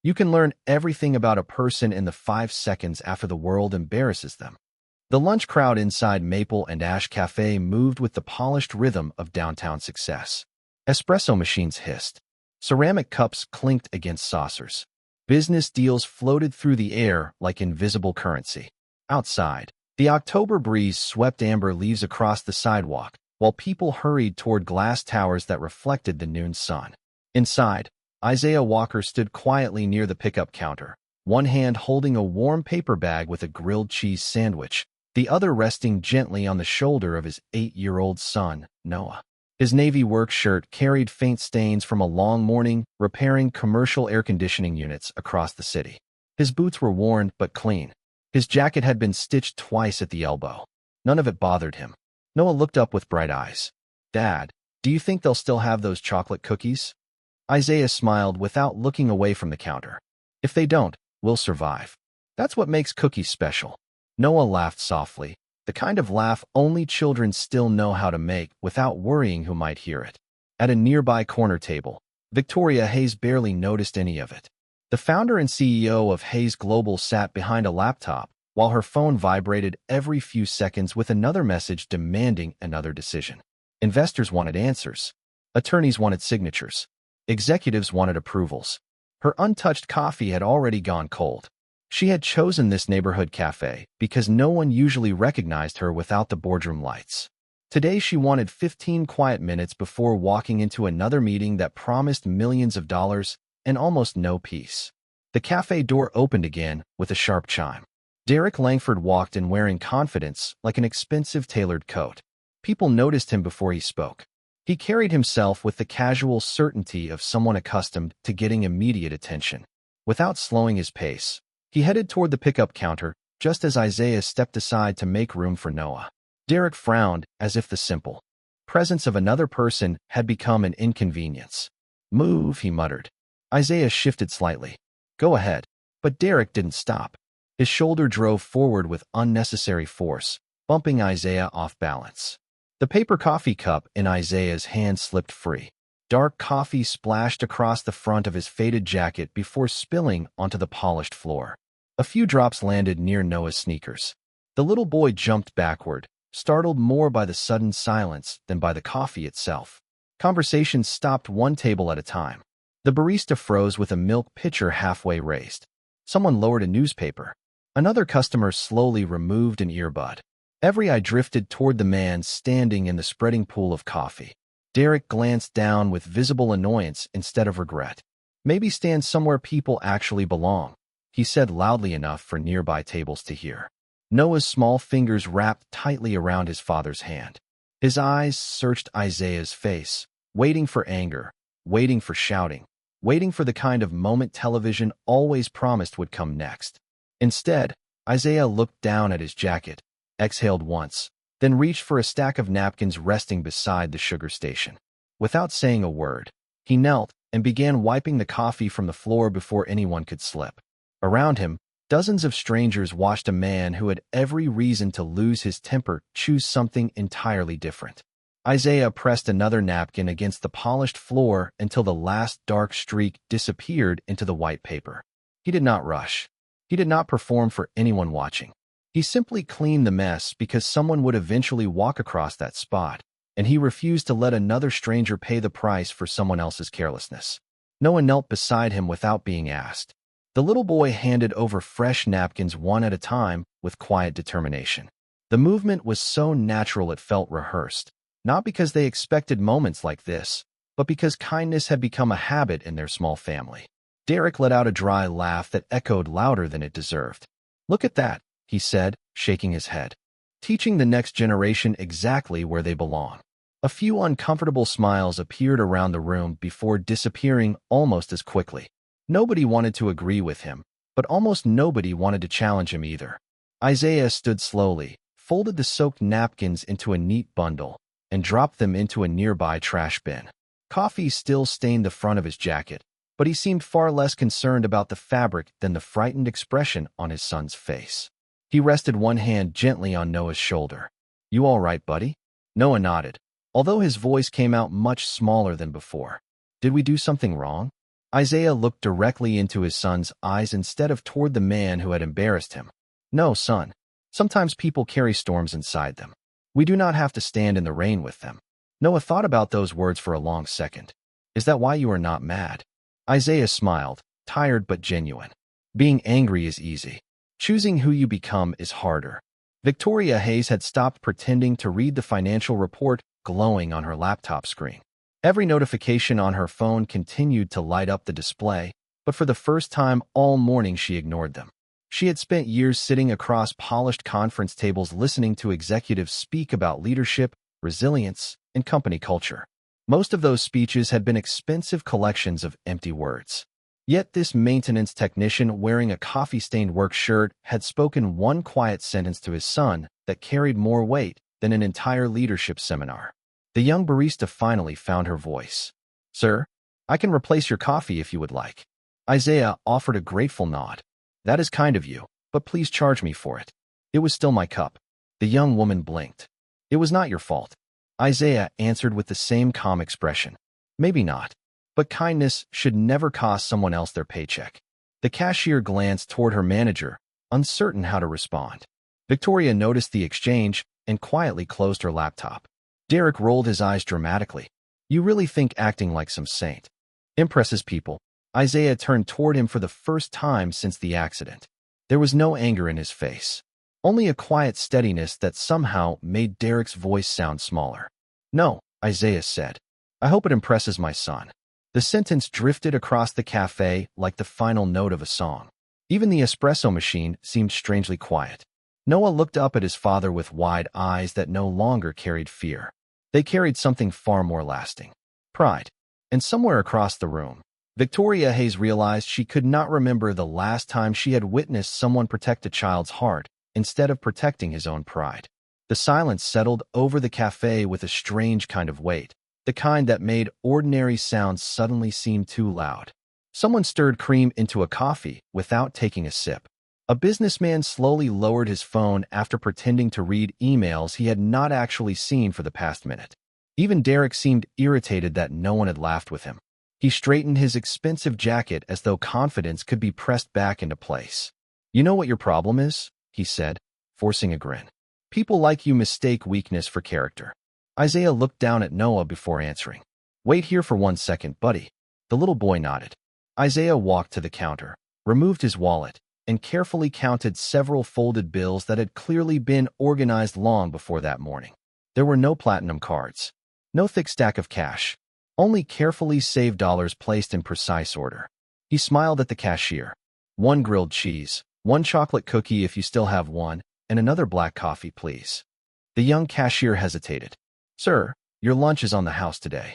You can learn everything about a person in the 5 seconds after the world embarrasses them. The lunch crowd inside Maple and Ash Café moved with the polished rhythm of downtown success. Espresso machines hissed. Ceramic cups clinked against saucers. Business deals floated through the air like invisible currency. Outside, the October breeze swept amber leaves across the sidewalk, while people hurried toward glass towers that reflected the noon sun. Inside, Isaiah Walker stood quietly near the pickup counter, one hand holding a warm paper bag with a grilled cheese sandwich, the other resting gently on the shoulder of his 8-year-old son, Noah. His navy work shirt carried faint stains from a long morning repairing commercial air conditioning units across the city. His boots were worn but clean. His jacket had been stitched twice at the elbow. None of it bothered him. Noah looked up with bright eyes. "Dad, do you think they'll still have those chocolate cookies?" Isaiah smiled without looking away from the counter. "If they don't, we'll survive. That's what makes cookies special." Noah laughed softly, the kind of laugh only children still know how to make without worrying who might hear it. At a nearby corner table, Victoria Hayes barely noticed any of it. The founder and CEO of Hayes Global sat behind a laptop, while her phone vibrated every few seconds with another message demanding another decision. Investors wanted answers. Attorneys wanted signatures. Executives wanted approvals. Her untouched coffee had already gone cold. She had chosen this neighborhood cafe because no one usually recognized her without the boardroom lights. Today she wanted 15 quiet minutes before walking into another meeting that promised millions of dollars and almost no peace. The cafe door opened again with a sharp chime. Derek Langford walked in wearing confidence like an expensive tailored coat. People noticed him before he spoke. He carried himself with the casual certainty of someone accustomed to getting immediate attention. Without slowing his pace, he headed toward the pickup counter just as Isaiah stepped aside to make room for Noah. Derek frowned as if the simple presence of another person had become an inconvenience. "Move," he muttered. Isaiah shifted slightly. "Go ahead." But Derek didn't stop. His shoulder drove forward with unnecessary force, bumping Isaiah off balance. The paper coffee cup in Isaiah's hand slipped free. Dark coffee splashed across the front of his faded jacket before spilling onto the polished floor. A few drops landed near Noah's sneakers. The little boy jumped backward, startled more by the sudden silence than by the coffee itself. Conversations stopped one table at a time. The barista froze with a milk pitcher halfway raised. Someone lowered a newspaper. Another customer slowly removed an earbud. Every eye drifted toward the man standing in the spreading pool of coffee. Derek glanced down with visible annoyance instead of regret. "Maybe stand somewhere people actually belong," he said loudly enough for nearby tables to hear. Noah's small fingers wrapped tightly around his father's hand. His eyes searched Isaiah's face, waiting for anger, waiting for shouting, waiting for the kind of moment television always promised would come next. Instead, Isaiah looked down at his jacket, exhaled once, then reached for a stack of napkins resting beside the sugar station. Without saying a word, he knelt and began wiping the coffee from the floor before anyone could slip. Around him, dozens of strangers watched a man who had every reason to lose his temper choose something entirely different. Isaiah pressed another napkin against the polished floor until the last dark streak disappeared into the white paper. He did not rush. He did not perform for anyone watching. He simply cleaned the mess because someone would eventually walk across that spot, and he refused to let another stranger pay the price for someone else's carelessness. Noah knelt beside him without being asked. The little boy handed over fresh napkins one at a time with quiet determination. The movement was so natural it felt rehearsed, not because they expected moments like this, but because kindness had become a habit in their small family. Derek let out a dry laugh that echoed louder than it deserved. "Look at that," he said, shaking his head. "Teaching the next generation exactly where they belong." A few uncomfortable smiles appeared around the room before disappearing almost as quickly. Nobody wanted to agree with him, but almost nobody wanted to challenge him either. Isaiah stood slowly, folded the soaked napkins into a neat bundle, and dropped them into a nearby trash bin. Coffee still stained the front of his jacket, but he seemed far less concerned about the fabric than the frightened expression on his son's face. He rested one hand gently on Noah's shoulder. "You all right, buddy?" Noah nodded, although his voice came out much smaller than before. "Did we do something wrong?" Isaiah looked directly into his son's eyes instead of toward the man who had embarrassed him. No, son. Sometimes people carry storms inside them. We do not have to stand in the rain with them. Noah thought about those words for a long second. Is that why you are not mad? Isaiah smiled, tired but genuine. Being angry is easy. Choosing who you become is harder. Victoria Hayes had stopped pretending to read the financial report glowing on her laptop screen. Every notification on her phone continued to light up the display, but for the first time all morning she ignored them. She had spent years sitting across polished conference tables listening to executives speak about leadership, resilience, and company culture. Most of those speeches had been expensive collections of empty words. Yet this maintenance technician wearing a coffee-stained work shirt had spoken one quiet sentence to his son that carried more weight than an entire leadership seminar. The young barista finally found her voice. Sir, I can replace your coffee if you would like. Isaiah offered a grateful nod. That is kind of you, but please charge me for it. It was still my cup. The young woman blinked. It was not your fault. Isaiah answered with the same calm expression. Maybe not. But kindness should never cost someone else their paycheck. The cashier glanced toward her manager, uncertain how to respond. Victoria noticed the exchange and quietly closed her laptop. Derek rolled his eyes dramatically. You really think acting like some saint impresses people? Isaiah turned toward him for the first time since the accident. There was no anger in his face, only a quiet steadiness that somehow made Derek's voice sound smaller. No, Isaiah said. I hope it impresses my son. The sentence drifted across the cafe like the final note of a song. Even the espresso machine seemed strangely quiet. Noah looked up at his father with wide eyes that no longer carried fear. They carried something far more lasting. Pride. And somewhere across the room, Victoria Hayes realized she could not remember the last time she had witnessed someone protect a child's heart instead of protecting his own pride. The silence settled over the cafe with a strange kind of weight, the kind that made ordinary sounds suddenly seem too loud. Someone stirred cream into a coffee without taking a sip. A businessman slowly lowered his phone after pretending to read emails he had not actually seen for the past minute. Even Derek seemed irritated that no one had laughed with him. He straightened his expensive jacket as though confidence could be pressed back into place. You know what your problem is? He said, forcing a grin. People like you mistake weakness for character. Isaiah looked down at Noah before answering. Wait here for 1 second, buddy. The little boy nodded. Isaiah walked to the counter, removed his wallet, and carefully counted several folded bills that had clearly been organized long before that morning. There were no platinum cards, no thick stack of cash, only carefully saved dollars placed in precise order. He smiled at the cashier. 1 grilled cheese, 1 chocolate cookie if you still have one, and another black coffee, please. The young cashier hesitated. Sir, your lunch is on the house today.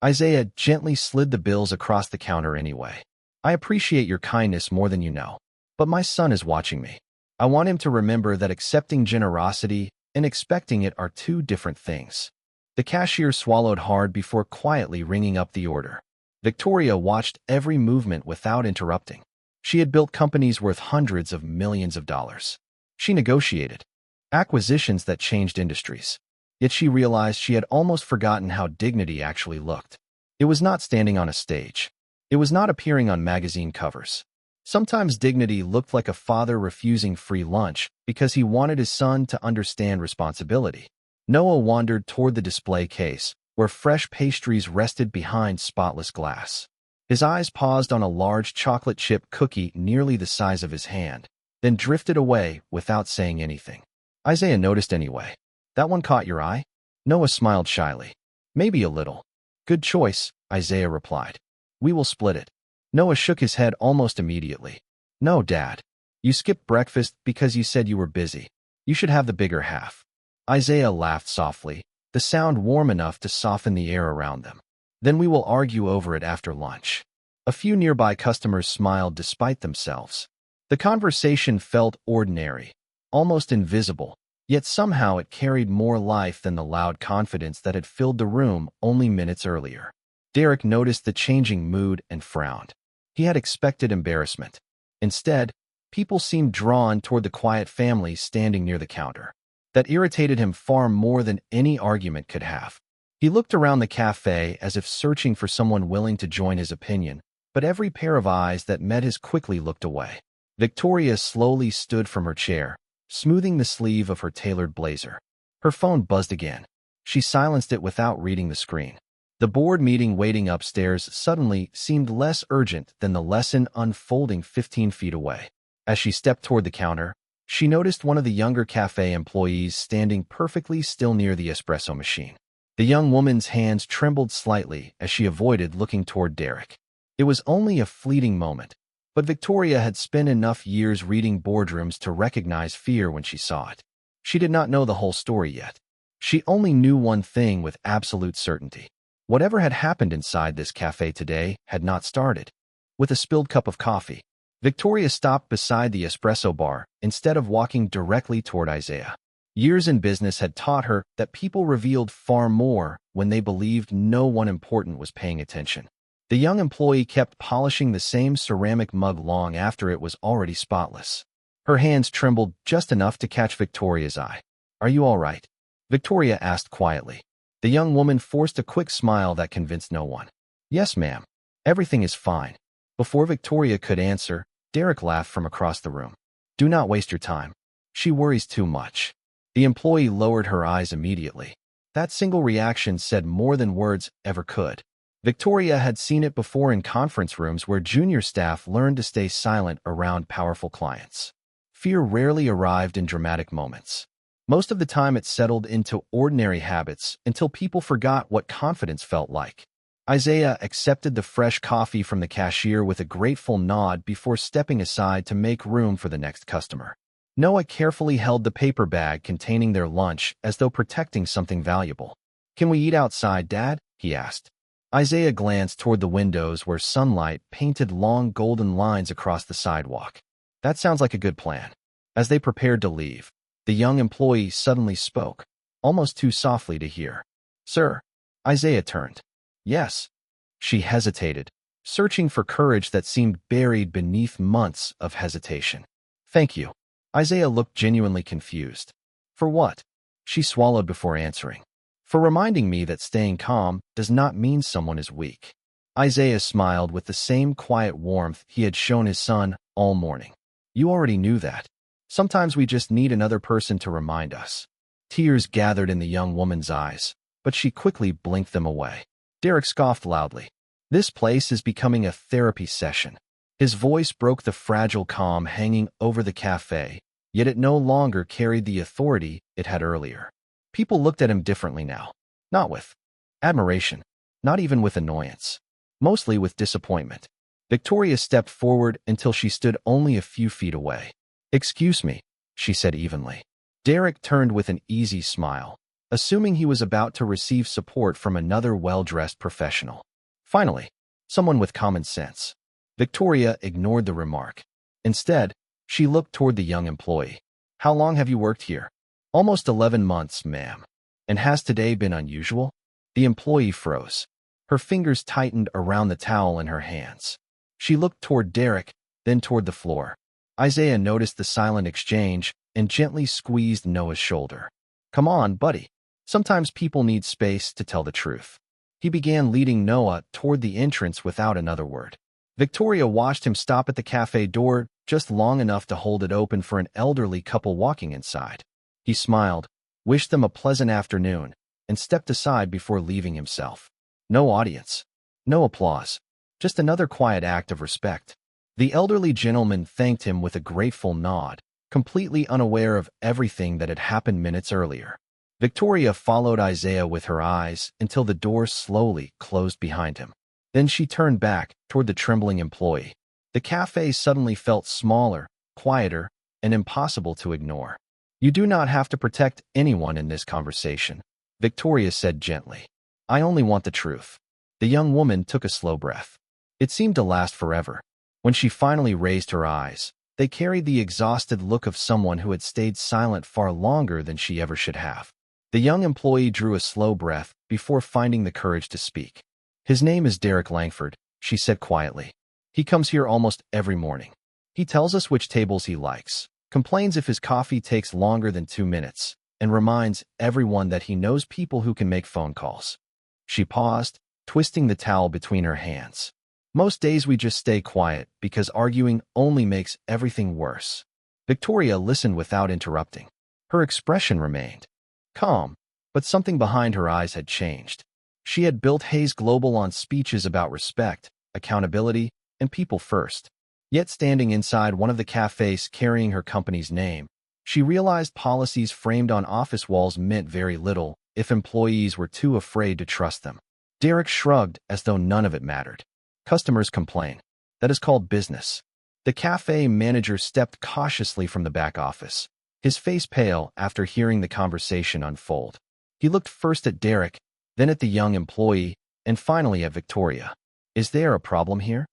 Isaiah gently slid the bills across the counter anyway. I appreciate your kindness more than you know, but my son is watching me. I want him to remember that accepting generosity and expecting it are 2 different things. The cashier swallowed hard before quietly ringing up the order. Victoria watched every movement without interrupting. She had built companies worth hundreds of millions of dollars. She negotiated acquisitions that changed industries. Yet she realized she had almost forgotten how dignity actually looked. It was not standing on a stage. It was not appearing on magazine covers. Sometimes dignity looked like a father refusing free lunch because he wanted his son to understand responsibility. Noah wandered toward the display case, where fresh pastries rested behind spotless glass. His eyes paused on a large chocolate chip cookie nearly the size of his hand, then drifted away without saying anything. Isaiah noticed anyway. That one caught your eye? Noah smiled shyly. Maybe a little. Good choice, Isaiah replied. We will split it. Noah shook his head almost immediately. No, Dad. You skipped breakfast because you said you were busy. You should have the bigger half. Isaiah laughed softly, the sound warm enough to soften the air around them. Then we will argue over it after lunch. A few nearby customers smiled despite themselves. The conversation felt ordinary, almost invisible, yet somehow it carried more life than the loud confidence that had filled the room only minutes earlier. Derek noticed the changing mood and frowned. He had expected embarrassment. Instead, people seemed drawn toward the quiet family standing near the counter. That irritated him far more than any argument could have. He looked around the cafe as if searching for someone willing to join his opinion, but every pair of eyes that met his quickly looked away. Victoria slowly stood from her chair, smoothing the sleeve of her tailored blazer. Her phone buzzed again. She silenced it without reading the screen. The board meeting waiting upstairs suddenly seemed less urgent than the lesson unfolding 15 feet away. As she stepped toward the counter, she noticed one of the younger cafe employees standing perfectly still near the espresso machine. The young woman's hands trembled slightly as she avoided looking toward Derek. It was only a fleeting moment, but Victoria had spent enough years reading boardrooms to recognize fear when she saw it. She did not know the whole story yet. She only knew one thing with absolute certainty. Whatever had happened inside this cafe today had not started with a spilled cup of coffee. Victoria stopped beside the espresso bar instead of walking directly toward Isaiah. Years in business had taught her that people revealed far more when they believed no one important was paying attention. The young employee kept polishing the same ceramic mug long after it was already spotless. Her hands trembled just enough to catch Victoria's eye. "Are you all right?" Victoria asked quietly. The young woman forced a quick smile that convinced no one. "Yes, ma'am. Everything is fine." Before Victoria could answer, Derek laughed from across the room. "Do not waste your time. She worries too much." The employee lowered her eyes immediately. That single reaction said more than words ever could. Victoria had seen it before in conference rooms where junior staff learned to stay silent around powerful clients. Fear rarely arrived in dramatic moments. Most of the time it settled into ordinary habits until people forgot what confidence felt like. Isaiah accepted the fresh coffee from the cashier with a grateful nod before stepping aside to make room for the next customer. Noah carefully held the paper bag containing their lunch as though protecting something valuable. "Can we eat outside, Dad?" he asked. Isaiah glanced toward the windows where sunlight painted long golden lines across the sidewalk. "That sounds like a good plan." As they prepared to leave, the young employee suddenly spoke, almost too softly to hear. "Sir?" Isaiah turned. "Yes." She hesitated, searching for courage that seemed buried beneath months of hesitation. "Thank you." Isaiah looked genuinely confused. "For what?" She swallowed before answering. "For reminding me that staying calm does not mean someone is weak." Isaiah smiled with the same quiet warmth he had shown his son all morning. "You already knew that. Sometimes we just need another person to remind us." Tears gathered in the young woman's eyes, but she quickly blinked them away. Derek scoffed loudly. "This place is becoming a therapy session." His voice broke the fragile calm hanging over the cafe, yet it no longer carried the authority it had earlier. People looked at him differently now. Not with admiration, not even with annoyance. Mostly with disappointment. Victoria stepped forward until she stood only a few feet away. "Excuse me," she said evenly. Derek turned with an easy smile, assuming he was about to receive support from another well-dressed professional. Finally, someone with common sense. Victoria ignored the remark. Instead, she looked toward the young employee. "How long have you worked here?" "Almost 11 months, ma'am." "And has today been unusual?" The employee froze. Her fingers tightened around the towel in her hands. She looked toward Derek, then toward the floor. Isaiah noticed the silent exchange and gently squeezed Noah's shoulder. "Come on, buddy. Sometimes people need space to tell the truth." He began leading Noah toward the entrance without another word. Victoria watched him stop at the cafe door just long enough to hold it open for an elderly couple walking inside. He smiled, wished them a pleasant afternoon, and stepped aside before leaving himself. No audience. No applause. Just another quiet act of respect. The elderly gentleman thanked him with a grateful nod, completely unaware of everything that had happened minutes earlier. Victoria followed Isaiah with her eyes until the door slowly closed behind him. Then she turned back toward the trembling employee. The cafe suddenly felt smaller, quieter, and impossible to ignore. "You do not have to protect anyone in this conversation," Victoria said gently. "I only want the truth." The young woman took a slow breath. It seemed to last forever. When she finally raised her eyes, they carried the exhausted look of someone who had stayed silent far longer than she ever should have. The young employee drew a slow breath before finding the courage to speak. "His name is Derek Langford," she said quietly. "He comes here almost every morning. He tells us which tables he likes, complains if his coffee takes longer than 2 minutes, and reminds everyone that he knows people who can make phone calls." She paused, twisting the towel between her hands. Most days we just stay quiet because arguing only makes everything worse. Victoria listened without interrupting. Her expression remained calm, but something behind her eyes had changed. She had built Hayes Global on speeches about respect, accountability, and people first. Yet standing inside one of the cafes carrying her company's name, she realized policies framed on office walls meant very little if employees were too afraid to trust them. Derek shrugged as though none of it mattered. Customers complain. That is called business. The cafe manager stepped cautiously from the back office, his face pale after hearing the conversation unfold. He looked first at Derek, then at the young employee, and finally at Victoria. Is there a problem here?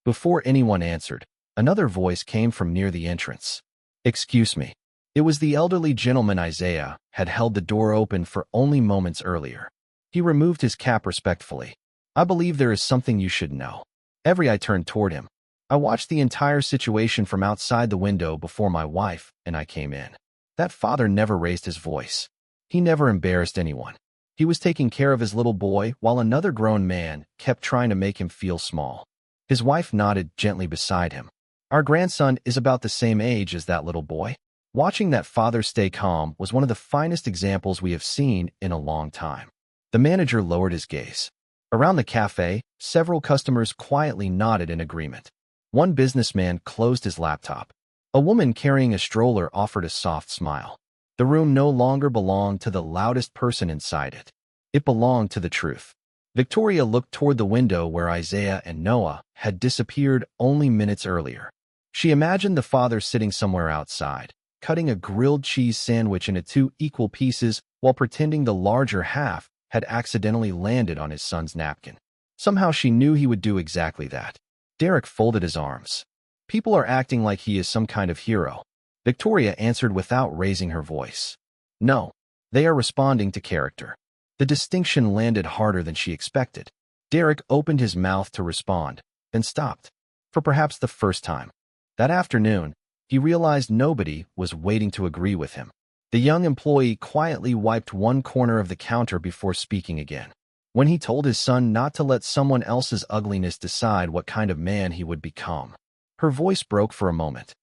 Before anyone answered, another voice came from near the entrance. Excuse me. It was the elderly gentleman Isaiah had held the door open for only moments earlier. He removed his cap respectfully. I believe there is something you should know. I turned toward him. I watched the entire situation from outside the window before my wife and I came in. That father never raised his voice. He never embarrassed anyone. He was taking care of his little boy while another grown man kept trying to make him feel small. His wife nodded gently beside him. Our grandson is about the same age as that little boy. Watching that father stay calm was one of the finest examples we have seen in a long time. The manager lowered his gaze. Around the cafe, several customers quietly nodded in agreement. One businessman closed his laptop. A woman carrying a stroller offered a soft smile. The room no longer belonged to the loudest person inside it. It belonged to the truth. Victoria looked toward the window where Isaiah and Noah had disappeared only minutes earlier. She imagined the father sitting somewhere outside, cutting a grilled cheese sandwich into 2 equal pieces while pretending the larger half had accidentally landed on his son's napkin. Somehow she knew he would do exactly that. Derek folded his arms. People are acting like he is some kind of hero. Victoria answered without raising her voice. No, they are responding to character. The distinction landed harder than she expected. Derek opened his mouth to respond, then stopped. For perhaps the first time. That afternoon, he realized nobody was waiting to agree with him. The young employee quietly wiped one corner of the counter before speaking again. When he told his son not to let someone else's ugliness decide what kind of man he would become. Her voice broke for a moment.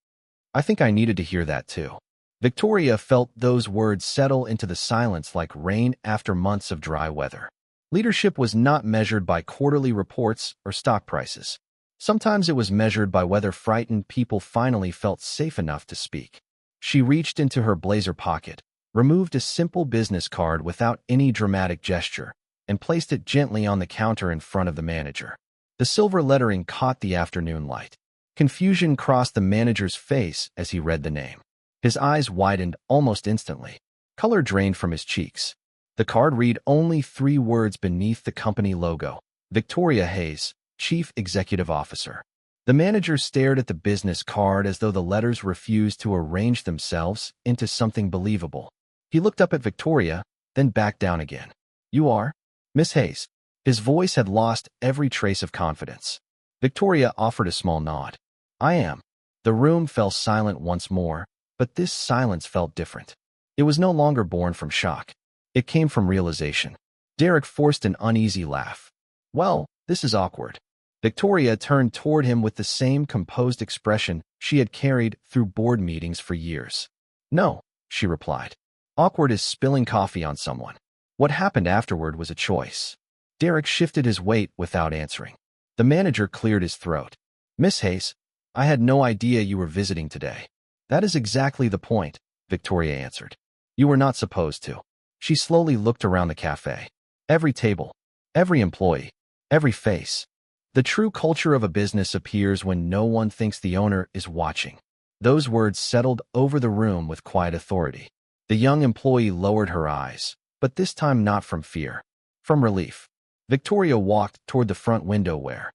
I think I needed to hear that too. Victoria felt those words settle into the silence like rain after months of dry weather. Leadership was not measured by quarterly reports or stock prices. Sometimes it was measured by whether frightened people finally felt safe enough to speak. She reached into her blazer pocket, removed a simple business card without any dramatic gesture, and placed it gently on the counter in front of the manager. The silver lettering caught the afternoon light. Confusion crossed the manager's face as he read the name. His eyes widened almost instantly. Color drained from his cheeks. The card read only 3 words beneath the company logo. Victoria Hayes, Chief Executive Officer. The manager stared at the business card as though the letters refused to arrange themselves into something believable. He looked up at Victoria, then back down again. You are? Miss Hayes. His voice had lost every trace of confidence. Victoria offered a small nod. I am. The room fell silent once more, but this silence felt different. It was no longer born from shock. It came from realization. Derek forced an uneasy laugh. Well, this is awkward. Victoria turned toward him with the same composed expression she had carried through board meetings for years. No, she replied. Awkward is spilling coffee on someone. What happened afterward was a choice. Derek shifted his weight without answering. The manager cleared his throat. Miss Hayes, I had no idea you were visiting today. That is exactly the point, Victoria answered. You were not supposed to. She slowly looked around the cafe. Every table, every employee, every face. The true culture of a business appears when no one thinks the owner is watching. Those words settled over the room with quiet authority. The young employee lowered her eyes, but this time not from fear, from relief. Victoria walked toward the front window where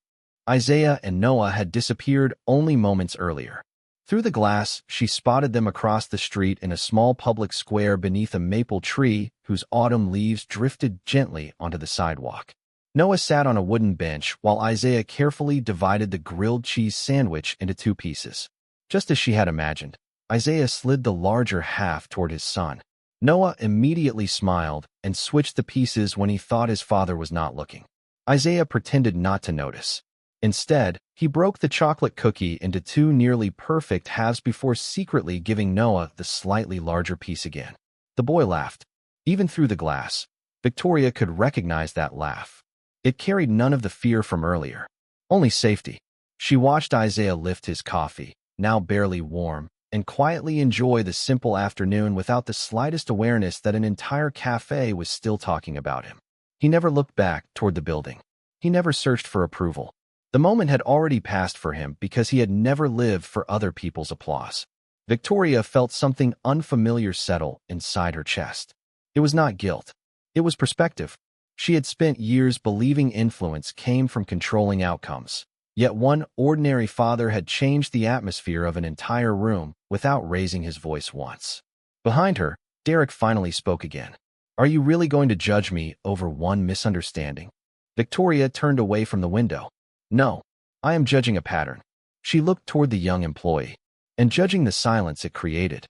Isaiah and Noah had disappeared only moments earlier. Through the glass, she spotted them across the street in a small public square beneath a maple tree whose autumn leaves drifted gently onto the sidewalk. Noah sat on a wooden bench while Isaiah carefully divided the grilled cheese sandwich into 2 pieces. Just as she had imagined, Isaiah slid the larger half toward his son. Noah immediately smiled and switched the pieces when he thought his father was not looking. Isaiah pretended not to notice. Instead, he broke the chocolate cookie into two nearly perfect halves before secretly giving Noah the slightly larger piece again. The boy laughed. Even through the glass, Victoria could recognize that laugh. It carried none of the fear from earlier, only safety. She watched Isaiah lift his coffee, now barely warm, and quietly enjoy the simple afternoon without the slightest awareness that an entire cafe was still talking about him. He never looked back toward the building. He never searched for approval. The moment had already passed for him because he had never lived for other people's applause. Victoria felt something unfamiliar settle inside her chest. It was not guilt. It was perspective. She had spent years believing influence came from controlling outcomes. Yet one ordinary father had changed the atmosphere of an entire room without raising his voice once. Behind her, Derek finally spoke again. "Are you really going to judge me over one misunderstanding?" Victoria turned away from the window. "No, I am judging a pattern." She looked toward the young employee, and judging the silence it created.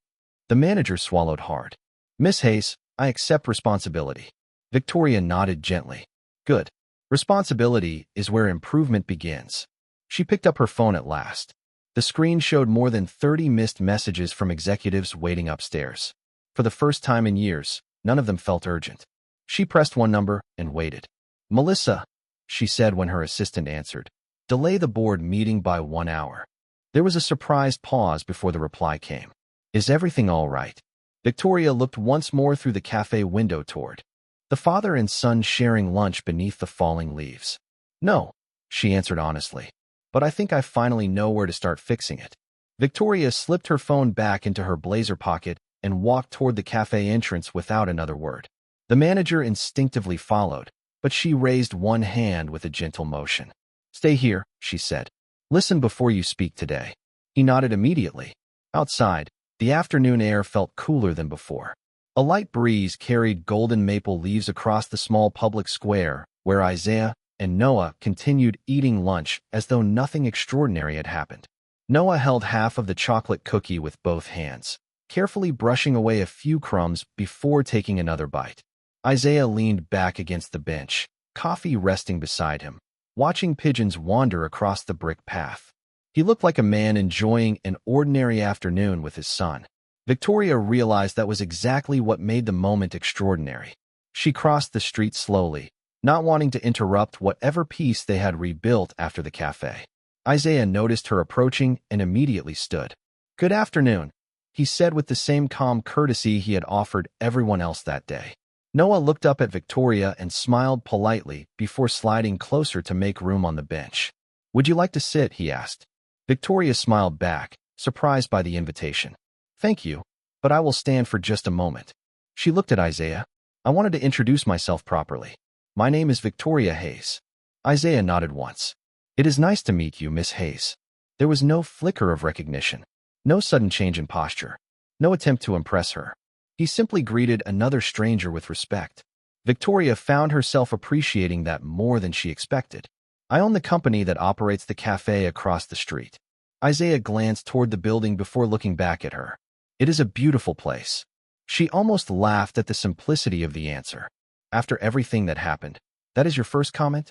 The manager swallowed hard. "Miss Hayes, I accept responsibility." Victoria nodded gently. "Good. Responsibility is where improvement begins." She picked up her phone at last. The screen showed more than 30 missed messages from executives waiting upstairs. For the first time in years, none of them felt urgent. She pressed one number and waited. "Melissa," she said when her assistant answered. "Delay the board meeting by 1 hour." There was a surprised pause before the reply came. "Is everything all right?" Victoria looked once more through the cafe window toward the father and son sharing lunch beneath the falling leaves. "No," she answered honestly. "But I think I finally know where to start fixing it." Victoria slipped her phone back into her blazer pocket and walked toward the cafe entrance without another word. The manager instinctively followed, but she raised one hand with a gentle motion. "Stay here," she said. "Listen before you speak today." He nodded immediately. Outside, the afternoon air felt cooler than before. A light breeze carried golden maple leaves across the small public square, where Isaiah and Noah continued eating lunch as though nothing extraordinary had happened. Noah held half of the chocolate cookie with both hands, carefully brushing away a few crumbs before taking another bite. Isaiah leaned back against the bench, coffee resting beside him, watching pigeons wander across the brick path. He looked like a man enjoying an ordinary afternoon with his son. Victoria realized that was exactly what made the moment extraordinary. She crossed the street slowly, not wanting to interrupt whatever peace they had rebuilt after the cafe. Isaiah noticed her approaching and immediately stood. "Good afternoon," he said with the same calm courtesy he had offered everyone else that day. Noah looked up at Victoria and smiled politely before sliding closer to make room on the bench. "Would you like to sit?" he asked. Victoria smiled back, surprised by the invitation. "Thank you, but I will stand for just a moment." She looked at Isaiah. "I wanted to introduce myself properly. My name is Victoria Hayes." Isaiah nodded once. "It is nice to meet you, Miss Hayes." There was no flicker of recognition, no sudden change in posture, no attempt to impress her. He simply greeted another stranger with respect. Victoria found herself appreciating that more than she expected. "I own the company that operates the cafe across the street." Isaiah glanced toward the building before looking back at her. "It is a beautiful place." She almost laughed at the simplicity of the answer. "After everything that happened, that is your first comment?"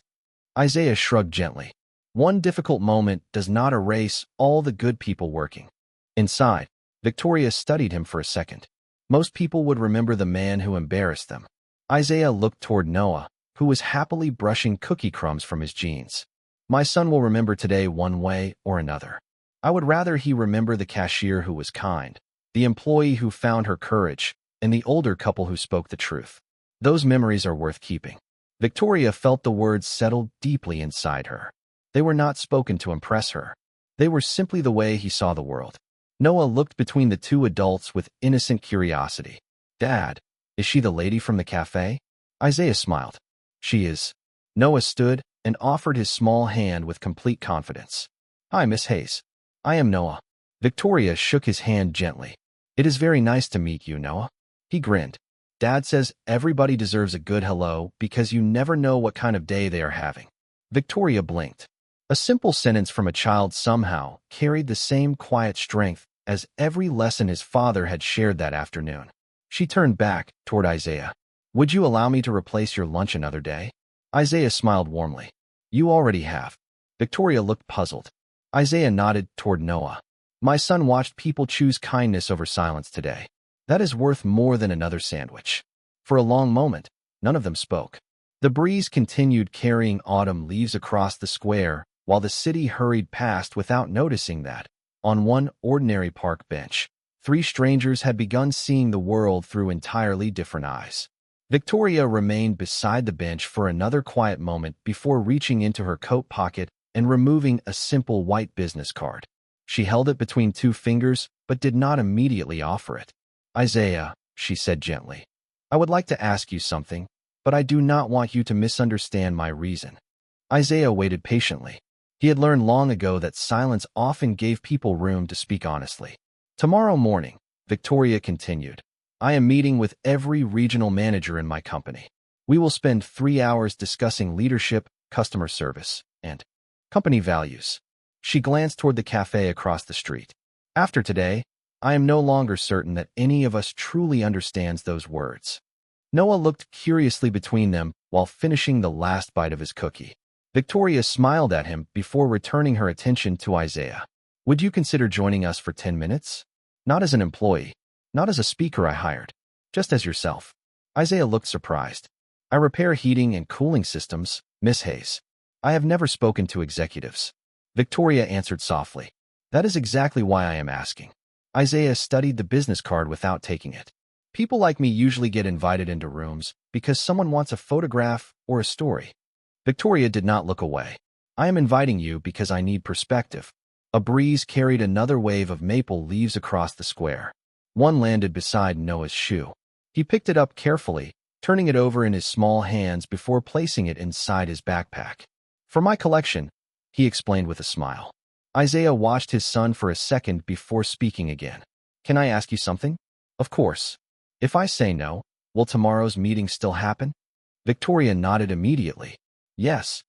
Isaiah shrugged gently. One difficult moment does not erase all the good people working. Inside, Victoria studied him for a second. Most people would remember the man who embarrassed them. Isaiah looked toward Noah, who was happily brushing cookie crumbs from his jeans. "My son will remember today one way or another. I would rather he remember the cashier who was kind, the employee who found her courage, and the older couple who spoke the truth. Those memories are worth keeping." Victoria felt the words settle deeply inside her. They were not spoken to impress her. They were simply the way he saw the world. Noah looked between the two adults with innocent curiosity. "Dad, is she the lady from the cafe?" Isaiah smiled. "She is." Noah stood and offered his small hand with complete confidence. "Hi, Miss Hayes. I am Noah." Victoria shook his hand gently. "It is very nice to meet you, Noah." He grinned. "Dad says everybody deserves a good hello because you never know what kind of day they are having." Victoria blinked. A simple sentence from a child somehow carried the same quiet strength as every lesson his father had shared that afternoon. She turned back toward Isaiah. "Would you allow me to replace your lunch another day?" Isaiah smiled warmly. "You already have." Victoria looked puzzled. Isaiah nodded toward Noah. My son watched people choose kindness over silence today. That is worth more than another sandwich. For a long moment, none of them spoke. The breeze continued carrying autumn leaves across the square, while the city hurried past without noticing that, on one ordinary park bench, three strangers had begun seeing the world through entirely different eyes. Victoria remained beside the bench for another quiet moment before reaching into her coat pocket and removing a simple white business card. She held it between two fingers, but did not immediately offer it. Isaiah, she said gently, I would like to ask you something, but I do not want you to misunderstand my reason. Isaiah waited patiently. He had learned long ago that silence often gave people room to speak honestly. Tomorrow morning, Victoria continued, I am meeting with every regional manager in my company. We will spend 3 hours discussing leadership, customer service, and company values. She glanced toward the cafe across the street. After today, I am no longer certain that any of us truly understands those words. Noah looked curiously between them while finishing the last bite of his cookie. Victoria smiled at him before returning her attention to Isaiah. Would you consider joining us for 10 minutes? Not as an employee, not as a speaker I hired, just as yourself. Isaiah looked surprised. I repair heating and cooling systems, Miss Hayes. I have never spoken to executives. Victoria answered softly. That is exactly why I am asking. Isaiah studied the business card without taking it. People like me usually get invited into rooms because someone wants a photograph or a story. Victoria did not look away. I am inviting you because I need perspective. A breeze carried another wave of maple leaves across the square. One landed beside Noah's shoe. He picked it up carefully, turning it over in his small hands before placing it inside his backpack. For my collection, he explained with a smile. Isaiah watched his son for a second before speaking again. Can I ask you something? Of course. If I say no, will tomorrow's meeting still happen? Victoria nodded immediately. Yes.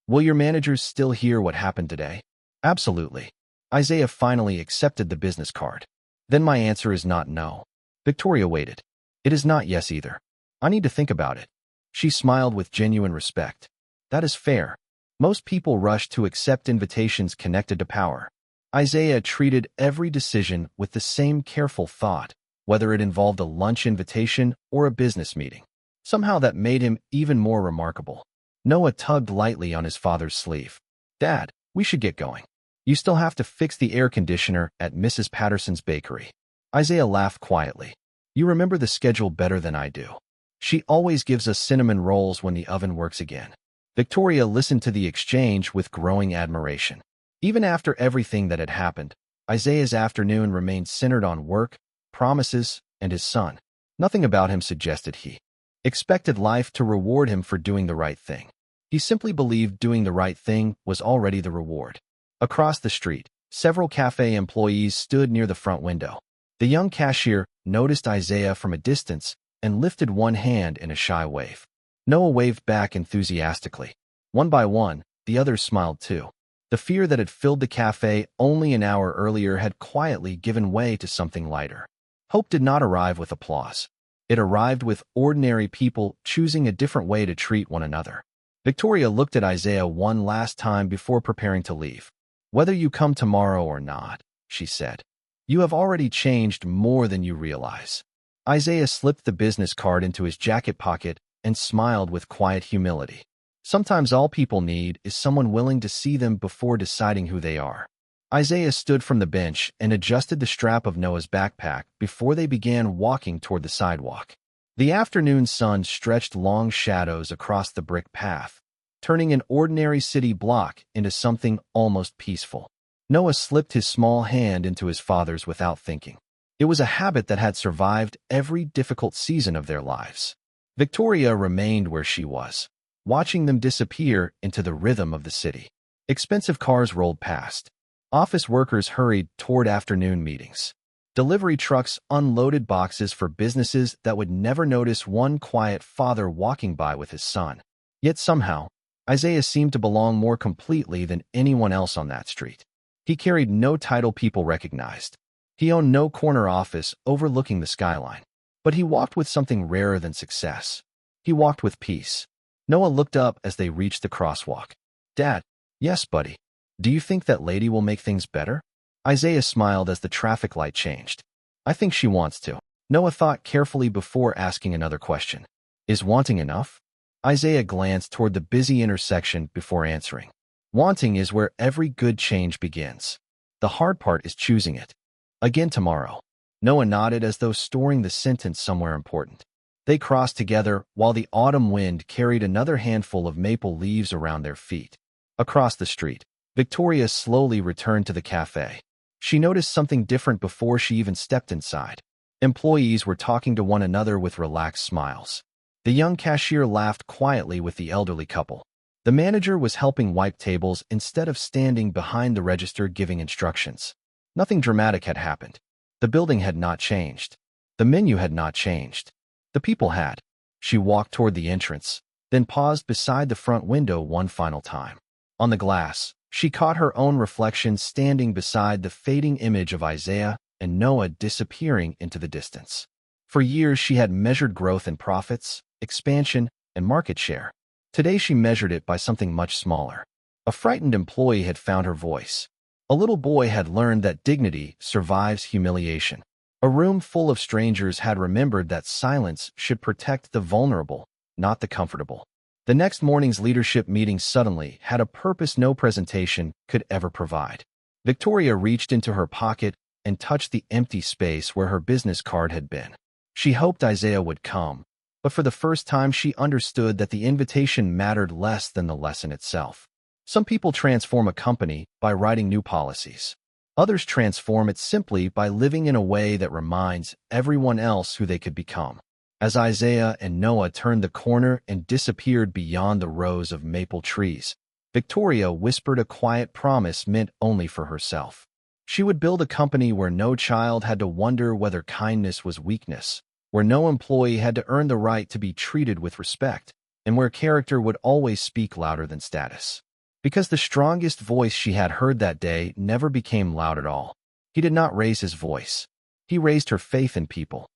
Will your managers still hear what happened today? Absolutely. Isaiah finally accepted the business card. Then my answer is not no. Victoria waited. It is not yes either. I need to think about it. She smiled with genuine respect. That is fair. Most people rush to accept invitations connected to power. Isaiah treated every decision with the same careful thought, whether it involved a lunch invitation or a business meeting. Somehow that made him even more remarkable. Noah tugged lightly on his father's sleeve. Dad, we should get going. You still have to fix the air conditioner at Mrs. Patterson's bakery. Isaiah laughed quietly. You remember the schedule better than I do. She always gives us cinnamon rolls when the oven works again. Victoria listened to the exchange with growing admiration. Even after everything that had happened, Isaiah's afternoon remained centered on work, promises, and his son. Nothing about him suggested he expected life to reward him for doing the right thing. He simply believed doing the right thing was already the reward. Across the street, several cafe employees stood near the front window. The young cashier noticed Isaiah from a distance and lifted one hand in a shy wave. Noah waved back enthusiastically. One by one, the others smiled too. The fear that had filled the cafe only an hour earlier had quietly given way to something lighter. Hope did not arrive with applause. It arrived with ordinary people choosing a different way to treat one another. Victoria looked at Isaiah one last time before preparing to leave. Whether you come tomorrow or not, she said, you have already changed more than you realize. Isaiah slipped the business card into his jacket pocket and smiled with quiet humility. Sometimes all people need is someone willing to see them before deciding who they are. Isaiah stood from the bench and adjusted the strap of Noah's backpack before they began walking toward the sidewalk. The afternoon sun stretched long shadows across the brick path, turning an ordinary city block into something almost peaceful. Noah slipped his small hand into his father's without thinking. It was a habit that had survived every difficult season of their lives. Victoria remained where she was, watching them disappear into the rhythm of the city. Expensive cars rolled past. Office workers hurried toward afternoon meetings. Delivery trucks unloaded boxes for businesses that would never notice one quiet father walking by with his son. Yet somehow, Isaiah seemed to belong more completely than anyone else on that street. He carried no title people recognized. He owned no corner office overlooking the skyline. But he walked with something rarer than success. He walked with peace. Noah looked up as they reached the crosswalk. Dad, Yes, buddy. Do you think that lady will make things better? Isaiah smiled as the traffic light changed. I think she wants to. Noah thought carefully before asking another question. Is wanting enough? Isaiah glanced toward the busy intersection before answering. Wanting is where every good change begins. The hard part is choosing it. Again tomorrow. Noah nodded as though storing the sentence somewhere important. They crossed together while the autumn wind carried another handful of maple leaves around their feet. Across the street, Victoria slowly returned to the cafe. She noticed something different before she even stepped inside. Employees were talking to one another with relaxed smiles. The young cashier laughed quietly with the elderly couple. The manager was helping wipe tables instead of standing behind the register giving instructions. Nothing dramatic had happened. The building had not changed. The menu had not changed. The people had. She walked toward the entrance, then paused beside the front window one final time. On the glass, she caught her own reflection standing beside the fading image of Isaiah and Noah disappearing into the distance. For years, she had measured growth in profits, expansion, and market share. Today, she measured it by something much smaller. A frightened employee had found her voice. A little boy had learned that dignity survives humiliation. A room full of strangers had remembered that silence should protect the vulnerable, not the comfortable. The next morning's leadership meeting suddenly had a purpose no presentation could ever provide. Victoria reached into her pocket and touched the empty space where her business card had been. She hoped Isaiah would come, but for the first time she understood that the invitation mattered less than the lesson itself. Some people transform a company by writing new policies. Others transform it simply by living in a way that reminds everyone else who they could become. As Isaiah and Noah turned the corner and disappeared beyond the rows of maple trees, Victoria whispered a quiet promise meant only for herself. She would build a company where no child had to wonder whether kindness was weakness, where no employee had to earn the right to be treated with respect, and where character would always speak louder than status. Because the strongest voice she had heard that day never became loud at all. He did not raise his voice. He raised her faith in people.